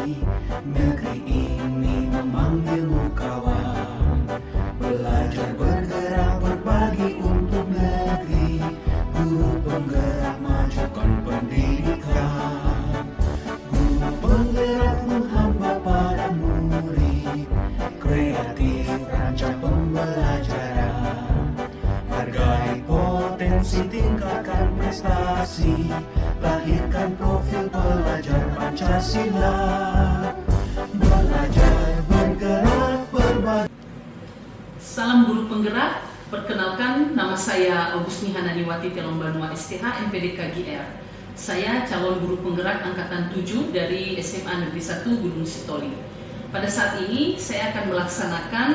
Negeri ini memanggilmu kawan. Belajar bergerak berbagi untuk negeri. Guru penggerak majukan pendidikan. Guru penggerak menghamba pada murid. Kreatif rancang pembelajaran. Hargai potensi, tingkatkan prestasi. Lahirkan profil pelajar Pancasila. Belajar bergerak berbagi. Salam guru penggerak. Perkenalkan, nama saya Augustni Hananiwati Telombanua STH MPDK GR. Saya calon guru penggerak angkatan 7 dari SMA Negeri 1 Gunung Sitoli. Pada saat ini saya akan melaksanakan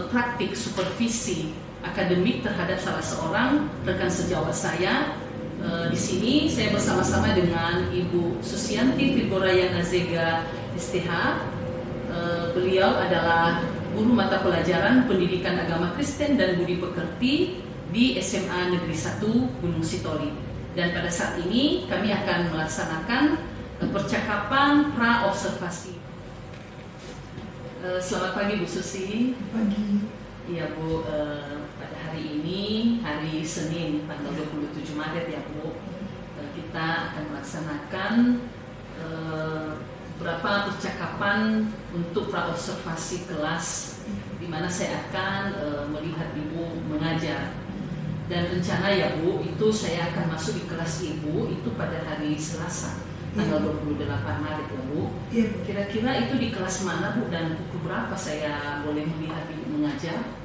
praktik supervisi akademik terhadap salah seorang rekan sejawat saya. Di sini saya bersama-sama dengan Ibu Susianti Figoraya Nazega STH. Beliau adalah guru mata pelajaran Pendidikan Agama Kristen dan Budi Pekerti di SMA Negeri 1 Gunung Sitoli. Dan pada saat ini kami akan melaksanakan percakapan pra-observasi. Selamat pagi Bu Susi. Pagi. Iya Bu, pada hari ini, hari Senin, tanggal 27 Maret ya Bu, kita akan melaksanakan beberapa percakapan untuk pra-observasi kelas, di mana saya akan melihat Ibu mengajar. Dan rencana ya Bu, itu saya akan masuk di kelas Ibu itu pada hari Selasa, tanggal 28 Maret ya Bu. Kira-kira itu di kelas mana Bu, dan pukul berapa saya boleh melihat Ibu mengajar?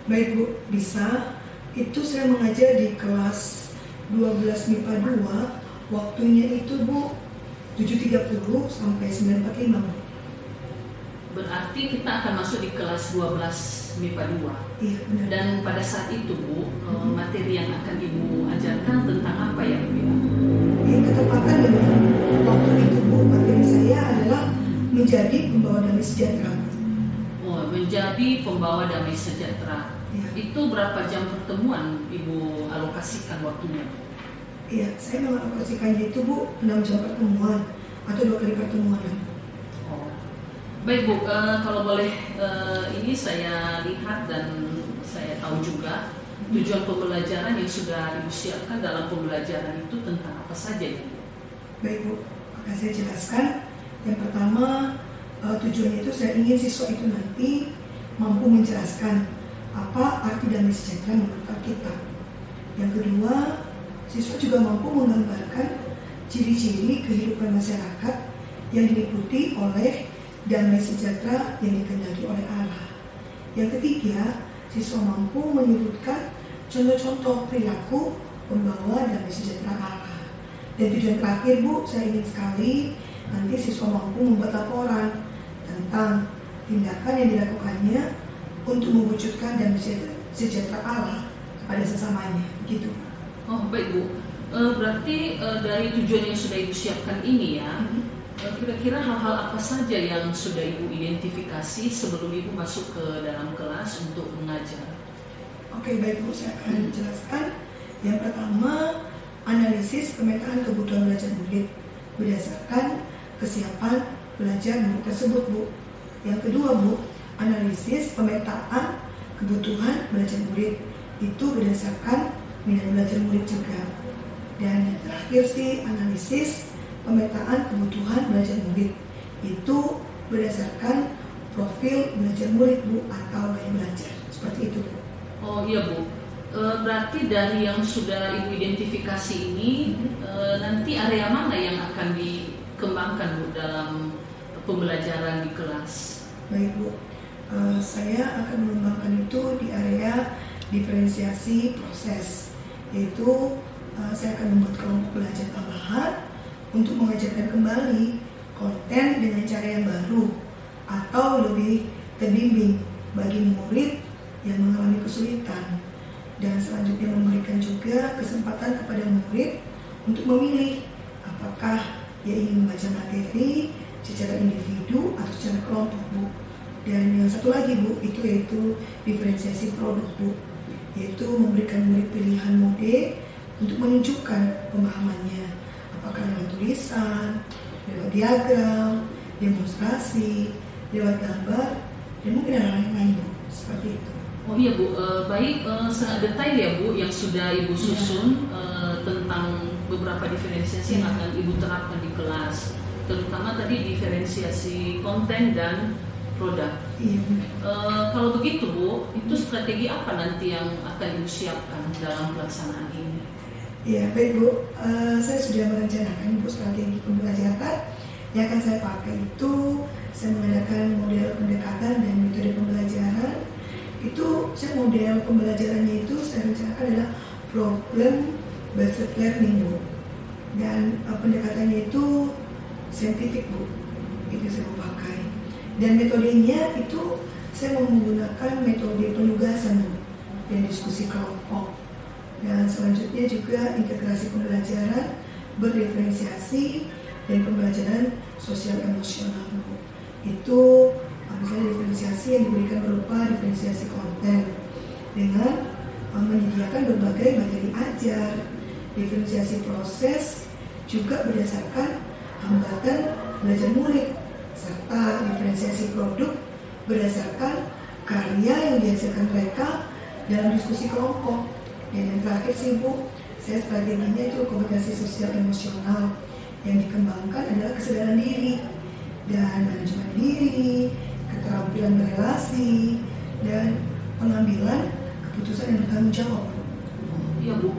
Baik Bu, bisa. Itu saya mengajar di kelas 12 MIPA 2. Waktunya itu Bu 7.30 sampai 9.45. Berarti kita akan masuk di kelas 12 MIPA 2. Iya, benar. Dan pada saat itu Bu, materi yang akan Ibu ajarkan tentang apa ya Bu? Yang ketepatan dengan waktu itu Bu, materi saya adalah menjadi pembawa damai sejahtera. Oh, menjadi pembawa damai sejahtera. Ya. Itu berapa jam pertemuan Ibu alokasikan waktunya? Iya, saya mengalokasikannya itu Bu 6 jam pertemuan atau 2 kali pertemuan. Oh. Baik Bu, kalau boleh ini saya lihat dan saya tahu juga tujuan pembelajaran yang sudah Ibu siapkan dalam pembelajaran itu tentang apa saja ya Bu? Baik Bu, akan saya jelaskan. Yang pertama, tujuannya itu saya ingin siswa itu nanti mampu menjelaskan apa arti damai sejahtera menurut Alkitab. Yang kedua, siswa juga mampu menggambarkan ciri-ciri kehidupan masyarakat yang diliputi oleh damai sejahtera yang dikehendaki oleh Allah. Yang ketiga, siswa mampu menyebutkan contoh-contoh perilaku pembawa damai sejahtera Allah. Dan tujuan terakhir Bu, saya ingin sekali nanti siswa mampu membuat laporan tentang tindakan yang dilakukannya untuk mewujudkan damai sejahtera Allah kepada sesamanya, gitu. Oh baik Bu, berarti dari tujuan yang sudah Ibu siapkan ini ya, kira-kira hal-hal apa saja yang sudah Ibu identifikasi sebelum Ibu masuk ke dalam kelas untuk mengajar? Oke baik Bu, saya akan menjelaskan. Yang pertama, analisis pemetaan kebutuhan belajar murid berdasarkan kesiapan belajar murid tersebut Bu. Yang kedua Bu, analisis pemetaan kebutuhan belajar murid itu berdasarkan minat belajar murid juga. Dan yang terakhir sih, analisis pemetaan kebutuhan belajar murid itu berdasarkan profil belajar murid Bu atau gaya belajar, seperti itu Bu. Oh iya Bu, berarti dari yang sudah Ibu identifikasi ini nanti area mana yang akan dikembangkan Bu dalam pembelajaran di kelas? Baik Bu, saya akan mengembangkan itu di area diferensiasi proses, yaitu saya akan membuat kelompok belajar tambahan untuk mengajarkan kembali konten dengan cara yang baru atau lebih terbimbing bagi murid yang mengalami kesulitan, dan selanjutnya memberikan juga kesempatan kepada murid untuk memilih apakah ia ingin membaca materi secara individu atau secara kelompok Bu. Dan yang satu lagi Bu, yaitu diferensiasi produk Bu, yaitu memberikan murid pilihan mode untuk menunjukkan pemahamannya, apakah lewat tulisan, lewat diagram, demonstrasi, lewat gambar, dan mungkin hal lain Bu, seperti itu. Oh iya Bu, baik, sangat detail ya Bu yang sudah Ibu susun tentang beberapa diferensiasi yang akan Ibu terapkan di kelas, terutama tadi diferensiasi konten dan produk. Iya. Kalau begitu Bu, itu strategi apa nanti yang akan Ibu siapkan dalam pelaksanaan ini? Ya baik Bu, saya sudah merencanakan Bu strategi pembelajaran yang akan saya pakai itu. Saya mengadakan model pendekatan dan metode pembelajaran. Itu saya model pembelajarannya itu saya rencanakan adalah problem based learning Bu, dan pendekatannya itu saintifik Bu, itu saya mau pakai. Dan metodenya itu saya mau menggunakan metode penugasan Bu, dan diskusi kelompok. Dan selanjutnya juga integrasi pembelajaran berdiferensiasi dan pembelajaran sosial emosional Bu. Itu misalnya diferensiasi yang diberikan berupa diferensiasi konten dengan menyediakan berbagai materi ajar, diferensiasi proses juga berdasarkan hambatan belajar murid, serta diferensiasi produk berdasarkan karya yang dihasilkan mereka dalam diskusi kelompok. Dan yang terakhir sih Bu, saya strateginya itu komunikasi sosial emosional yang dikembangkan adalah kesadaran diri dan manajemen diri, keterampilan berelasi, dan pengambilan keputusan yang bertanggung jawab. Iya Bu,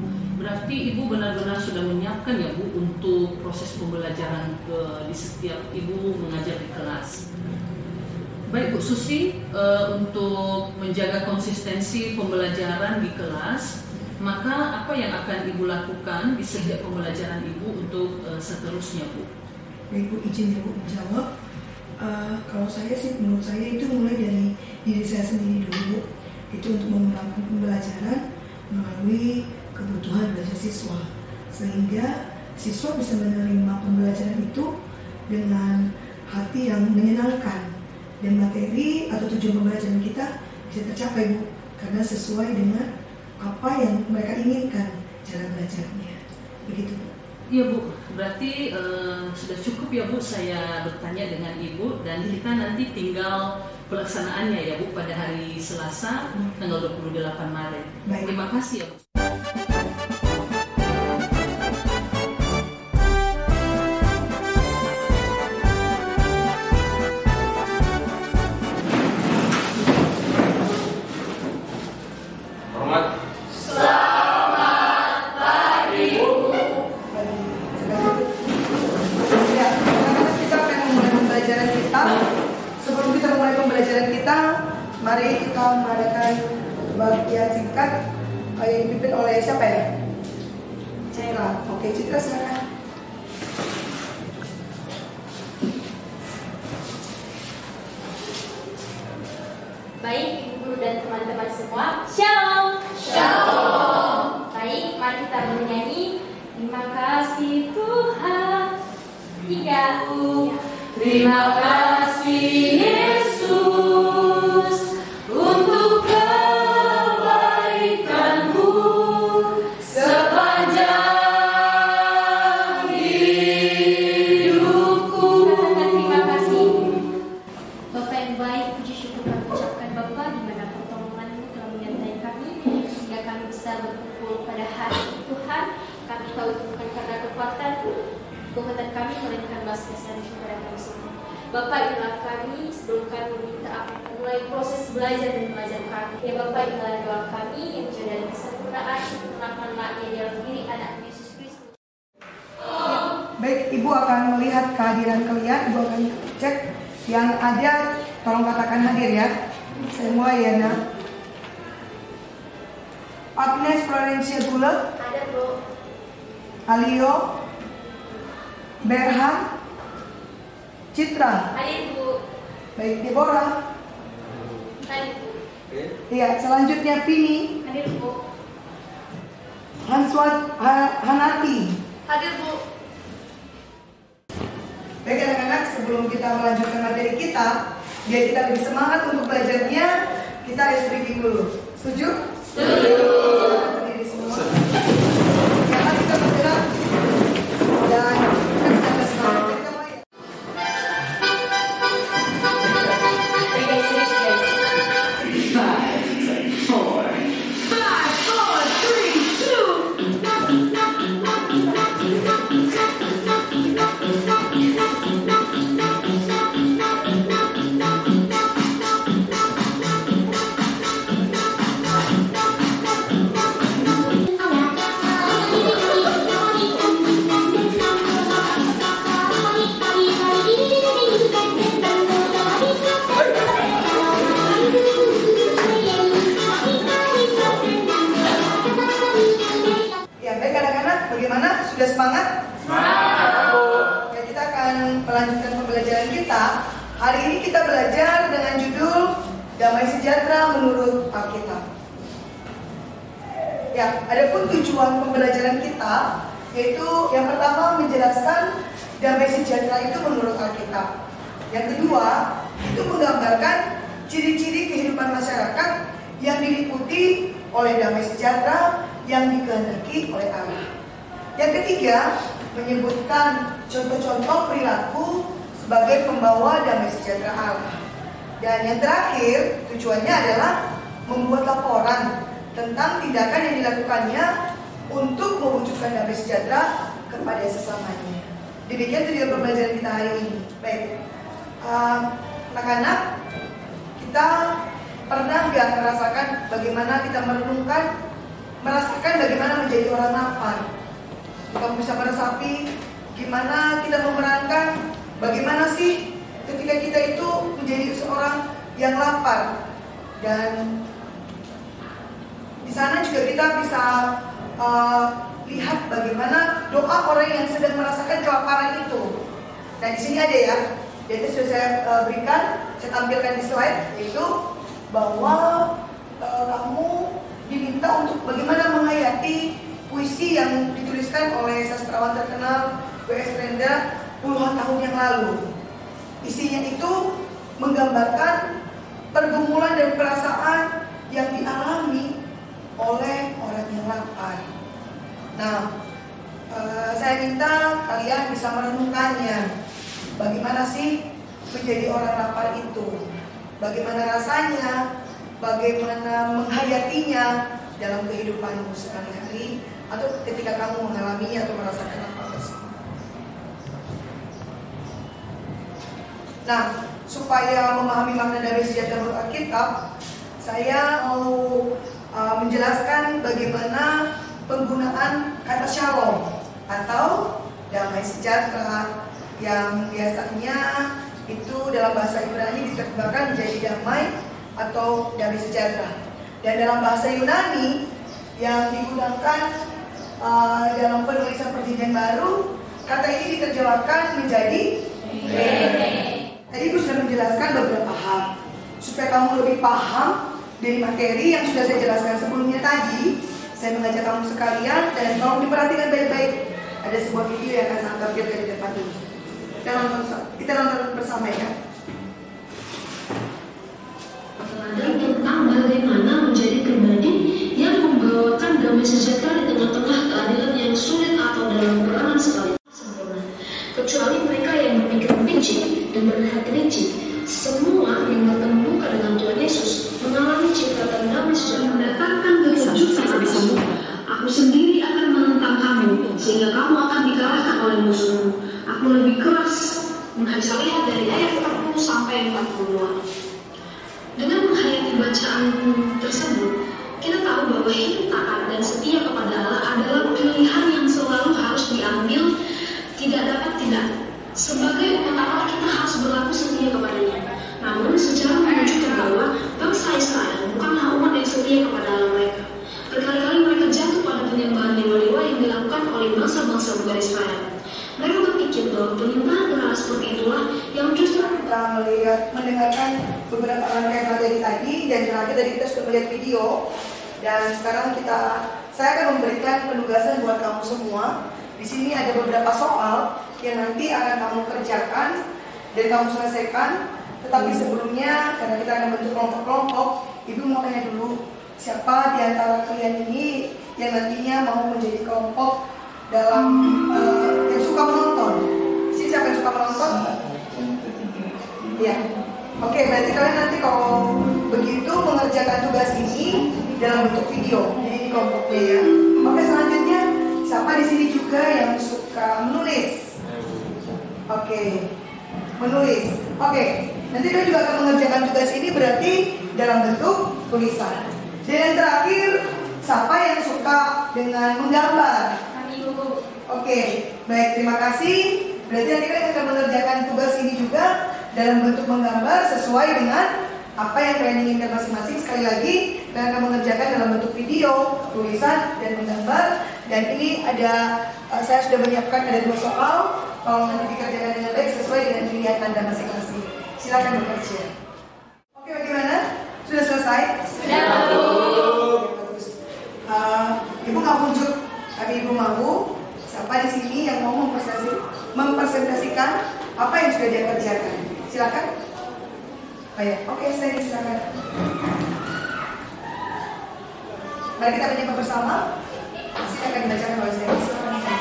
berarti Ibu benar-benar sudah menyiapkan ya Bu untuk proses pembelajaran di setiap Ibu mengajar di kelas. Baik Bu Susi, untuk menjaga konsistensi pembelajaran di kelas, maka apa yang akan Ibu lakukan di setiap pembelajaran Ibu untuk seterusnya Bu? Baik Bu, izin ya Bu menjawab. Kalau saya sih, menurut saya itu mulai dari diri saya sendiri dulu Bu. Itu untuk mengembangkan pembelajaran melalui kebutuhan belajar siswa, sehingga siswa bisa menerima pembelajaran itu dengan hati yang menyenangkan, dan materi atau tujuan pembelajaran kita bisa tercapai Bu, karena sesuai dengan apa yang mereka inginkan cara belajarnya. Begitu Bu. Iya Bu, berarti sudah cukup ya Bu saya bertanya dengan Ibu, dan kita nanti tinggal pelaksanaannya ya Bu pada hari Selasa tanggal 28 Maret. Baik. Terima kasih ya Bu. Hormat. Ya, sekarang kita akan memulai pembelajaran kita. Sebelum kita memulai pembelajaran kita, mari kita mengadakan bagian singkat yang dipimpin oleh siapa ya? Citra. Oke, Citra silakan. Baik, Ibu Guru dan teman-teman semua, Shalom. Shalom. Baik, mari kita bernyanyi. Terima kasih Tuhan. 3. Terima kasih Yesus untuk kebaikan-Mu sepanjang hidupku. Katakan terima kasih. Bapak yang baik, puji syukur kami ucapkan Bapak, di mana pertolongan-Mu telah menyertai kami sehingga kami bisa berkumpul pada hari ini Tuhan. Kami tahu itu bukan karena kekuatan kami, melainkan belas kasihan kepada kami semua. Bapak, inilah kami sebelum kami meminta mulai proses belajar dan mengajar kami. Ya Bapak, inilah doa kami yang jauh dari kesempurnaan, sempurnakanlah ia dalam diri anak Yesus Kristus. Baik, Ibu akan melihat kehadiran kalian. Ibu akan cek yang ada, tolong katakan hadir ya. Semua ya nak. Agnes Florencia Gulet, Ada Bu. Alio, Berhan, Citra. Hadir Bu. Baik, Deborah. Hadir Bu. Iya, selanjutnya Vini, Hadir Bu. Hanati. Hadir Bu. Baik anak-anak, sebelum kita melanjutkan materi kita, biar kita lebih semangat untuk belajarnya, kita harus briefing dulu. Setuju? Setuju. Berdiri semua. Ya, mari kita bergerak dan kita bisa semangat. Kita mulai. melanjutkan pembelajaran kita. Hari ini kita belajar dengan judul Damai Sejahtera menurut Alkitab. Ya, adapun tujuan pembelajaran kita yaitu yang pertama menjelaskan damai sejahtera itu menurut Alkitab. Yang kedua, itu menggambarkan ciri-ciri kehidupan masyarakat yang diliputi oleh damai sejahtera yang dikehendaki oleh Allah. Yang ketiga, menyebutkan contoh-contoh perilaku sebagai pembawa damai sejahtera Allah. Dan yang terakhir, tujuannya adalah membuat laporan tentang tindakan yang dilakukannya untuk mewujudkan damai sejahtera kepada sesamanya. Demikian tujuan pembelajaran kita hari ini. Baik, anak-anak, kita pernah nggak merasakan bagaimana kita merasakan bagaimana menjadi orang lapar? Kamu bisa meresapi gimana kita memerankan bagaimana sih ketika kita itu menjadi seorang yang lapar. Dan di sana juga kita bisa lihat bagaimana doa orang yang sedang merasakan kelaparan itu. Nah, di sini ada ya, jadi sudah saya berikan, saya tampilkan di slide, yaitu bahwa kamu diminta untuk bagaimana menghayati puisi yang dituliskan oleh sastrawan terkenal W.S. Renda puluhan tahun yang lalu. Isinya itu menggambarkan pergumulan dan perasaan yang dialami oleh orang yang lapar. Nah, saya minta kalian bisa merenungkannya. Bagaimana sih menjadi orang lapar itu? Bagaimana rasanya? Bagaimana menghayatinya dalam kehidupanmu sehari-hari atau ketika kamu mengalami atau merasakan lapar tersebut? Nah, supaya memahami makna damai sejahtera menurut Alkitab, saya mau menjelaskan bagaimana penggunaan kata shalom atau damai sejahtera yang biasanya itu dalam bahasa Ibrani diterjemahkan menjadi damai atau damai sejahtera. Dan dalam bahasa Yunani yang digunakan dalam penulisan Perjanjian Baru, kata ini diterjemahkan menjadi Tadi Ibu sudah menjelaskan beberapa hal supaya kamu lebih paham dari materi yang sudah saya jelaskan sebelumnya tadi. Saya mengajak kamu sekalian dan tolong diperhatikan baik-baik. Ada sebuah video yang akan saya tampilkan di depan ini. Kita nonton bersama ya. Teladan tentang bagaimana menjadi pribadi yang membawakan damai sejahtera di tengah-tengah keadilan yang sulit atau dalam perangan sekali sempurna. Kecuali mereka yang berpikir licik dan berhati licik. Semua yang bertemu dengan Tuhan Yesus mengalami cipratan damai sejahtera mendatangkan kesejukan. Aku sendiri akan menentang kamu sehingga kamu akan dikalahkan oleh musuhmu. Aku lebih keras. Bisa lihat dari ayat 40 sampai 42. Dengan menghayati bacaan tersebut, kita tahu bahwa hidup taat dan setia kepada Allah adalah pilihan yang selalu harus diambil, tidak dapat tidak. Sebagai umat Allah kita harus berlaku setia kepadanya. Namun sejarah menunjukkan bahwa bangsa Israel bukanlah umat yang setia kepada Allah mereka. Berkali-kali mereka jatuh pada penyembahan dewa-dewa yang dilakukan oleh bangsa-bangsa bukan Israel. Mereka berpikir bahwa penyembahan berhala seperti itulah yang justru kita mendengarkan beberapa rangkaian materi tadi, dan terakhir tadi kita sudah melihat video. Dan sekarang saya akan memberikan penugasan buat kamu semua. Di sini ada beberapa soal yang nanti akan kamu kerjakan dan kamu selesaikan. Tetapi sebelumnya, karena kita akan bentuk kelompok-kelompok, Ibu mau tanya dulu, siapa di antara kalian ini yang nantinya mau menjadi kelompok dalam yang suka menonton? Sini siapa yang suka menonton? Ya, oke, berarti kalian nanti kalau begitu mengerjakan tugas ini dalam bentuk video. Jadi di kelompoknya ya. Oke, selanjutnya siapa di sini juga yang suka menulis? Oke, menulis. Oke, nanti kalian juga akan mengerjakan tugas ini berarti dalam bentuk tulisan. Dan yang terakhir, siapa yang suka dengan menggambar? Oke, baik, terima kasih. Berarti nanti kalian akan mengerjakan tugas ini juga dalam bentuk menggambar sesuai dengan apa yang kalian inginkan masing-masing. Sekali lagi, kalian akan mengerjakan dalam bentuk video, tulisan, dan menggambar. Dan ini ada, saya sudah menyiapkan ada 2 soal. tolong nanti dikerjakan dengan baik sesuai dengan pilihan Anda masing-masing. Silakan bekerja. Oke, bagaimana? Sudah selesai? Sudah, Bu. Bagus. Ibu nggak muncul, tapi Ibu mau siapa di sini yang mau mempresentasikan apa yang sudah dia kerjakan. Silakan. Oke, saya silakan. Mari kita menyapa bersama. Silakan dibacakan oleh saya. Silakan.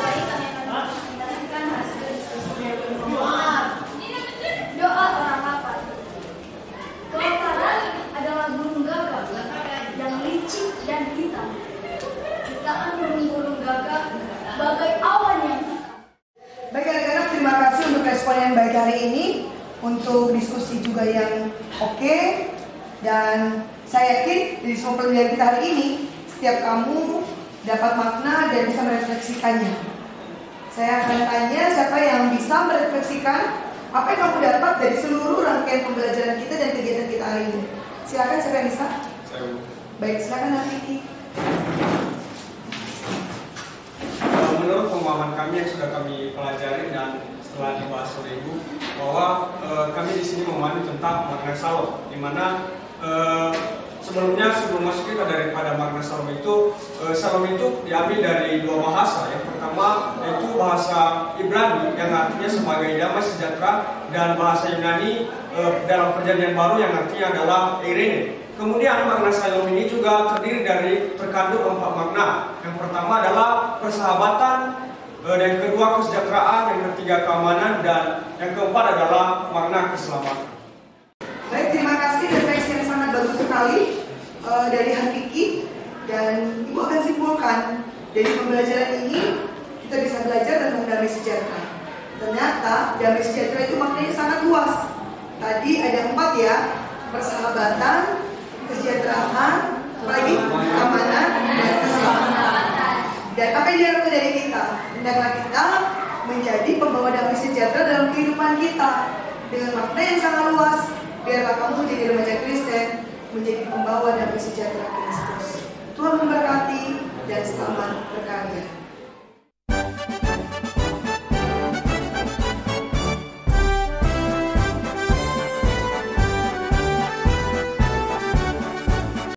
Baik, kami akan mempresentasikan hasil diskusi dari doa orang lapar. Kelaparan adalah burung gagak yang licik dan hitam. Jutaan burung-burung gagak bagai awan yang hitam. Baik anak-anak, terima kasih untuk respon yang baik hari ini, untuk diskusi juga yang oke, dan saya yakin dari semua pelajaran kita hari ini, setiap kamu dapat makna dan bisa merefleksikannya. Saya akan tanya siapa yang bisa merefleksikan apa yang kamu dapat dari seluruh rangkaian pembelajaran kita dan kegiatan kita hari ini. Silakan, siapa yang bisa? Saya. Baik, silakan Nafiki. Menurut pemahaman kami yang sudah kami pelajari dan setelah dibahas oleh Ibu, bahwa kami di sini memahami tentang makna salom, di mana sebelum masuk kita daripada makna salom itu diambil dari dua bahasa. Yang pertama yaitu bahasa Ibrani yang artinya sebagai damai sejahtera, dan bahasa Yunani dalam perjanjian baru yang artinya adalah Eirene. Kemudian makna salom ini juga terdiri dari terkandung 4 makna. Yang pertama adalah persahabatan, yang kedua kesejahteraan, yang ketiga keamanan, dan yang keempat adalah makna keselamatan. Baik, terima kasih refleksi yang sangat bagus sekali dari Hafiki, dan Ibu akan simpulkan dari pembelajaran ini kita bisa belajar tentang damai sejahtera. Ternyata damai sejahtera itu maknanya sangat luas. Tadi ada 4 ya, persahabatan, kesejahteraan, apalagi keamanan, dan keselamatan. Dan apa yang diharapkan dari kita? Hendaklah kita menjadi pembawa damai sejahtera dalam kehidupan kita dengan makna yang sangat luas. Biarlah kamu menjadi remaja Kristen, menjadi pembawa damai sejahtera Kristus. Tuhan memberkati dan selamat berkarya.